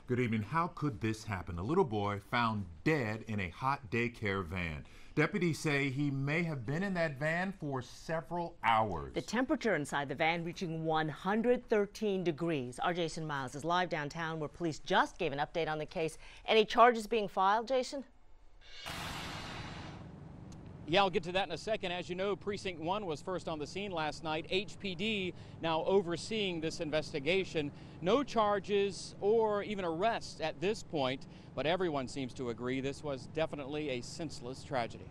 Good evening. How could this happen? A little boy found dead in a hot daycare van. Deputies say he may have been in that van for several hours. The temperature inside the van reaching 113 degrees. Our Jason Miles is live downtown where police just gave an update on the case. Any charges being filed, Jason? Yeah, I'll get to that in a second. As you know, Precinct 1 was first on the scene last night. HPD now overseeing this investigation. No charges or even arrests at this point, but everyone seems to agree this was definitely a senseless tragedy.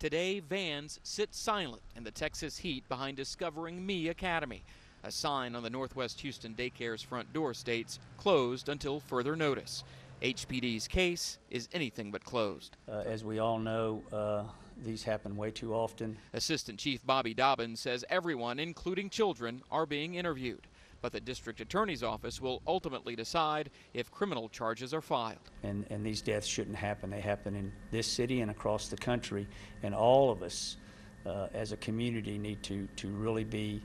Today, vans sit silent in the Texas heat behind Discovering Me Academy. A sign on the Northwest Houston daycare's front door states, "Closed until further notice." HPD's case is anything but closed. As we all know, these happen way too often. Assistant Chief Bobby Dobbins says everyone, including children, are being interviewed. But the district attorney's office will ultimately decide if criminal charges are filed. And these deaths shouldn't happen. They happen in this city and across the country. And all of us as a community need to really be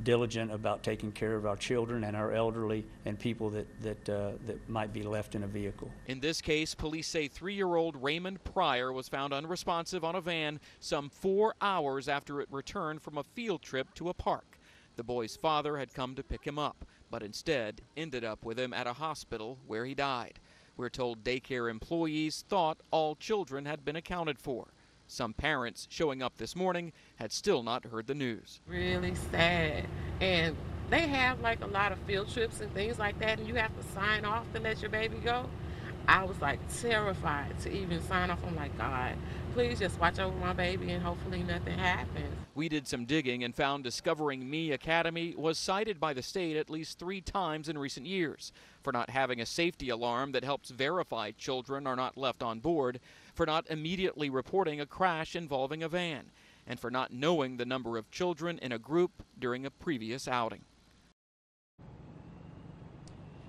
diligent about taking care of our children and our elderly and people that might be left in a vehicle. In this case, police say 3-year-old Raymond Pryor was found unresponsive on a van some 4 hours after it returned from a field trip to a park. The boy's father had come to pick him up, but instead ended up with him at a hospital where he died. We're told daycare employees thought all children had been accounted for. Some parents showing up this morning had still not heard the news. Really sad. And they have like a lot of field trips and things like that, and you have to sign off to let your baby go. I was like terrified to even sign off. I'm like, God, please just watch over my baby and hopefully nothing happens. We did some digging and found Discovering Me Academy was cited by the state at least 3 times in recent years for not having a safety alarm that helps verify children are not left on board, for not immediately reporting a crash involving a van, and for not knowing the number of children in a group during a previous outing.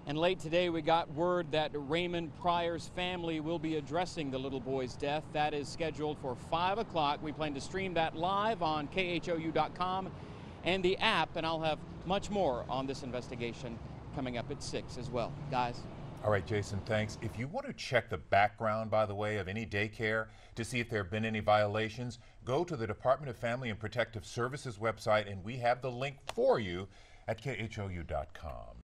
And late today, we got word that Raymond Pryor's family will be addressing the little boy's death. That is scheduled for 5 o'clock. We plan to stream that live on khou.com and the app, and I'll have much more on this investigation coming up at 6 as well. Guys? All right, Jason, thanks. If you want to check the background, by the way, of any daycare to see if there have been any violations, go to the Department of Family and Protective Services website, and we have the link for you at khou.com.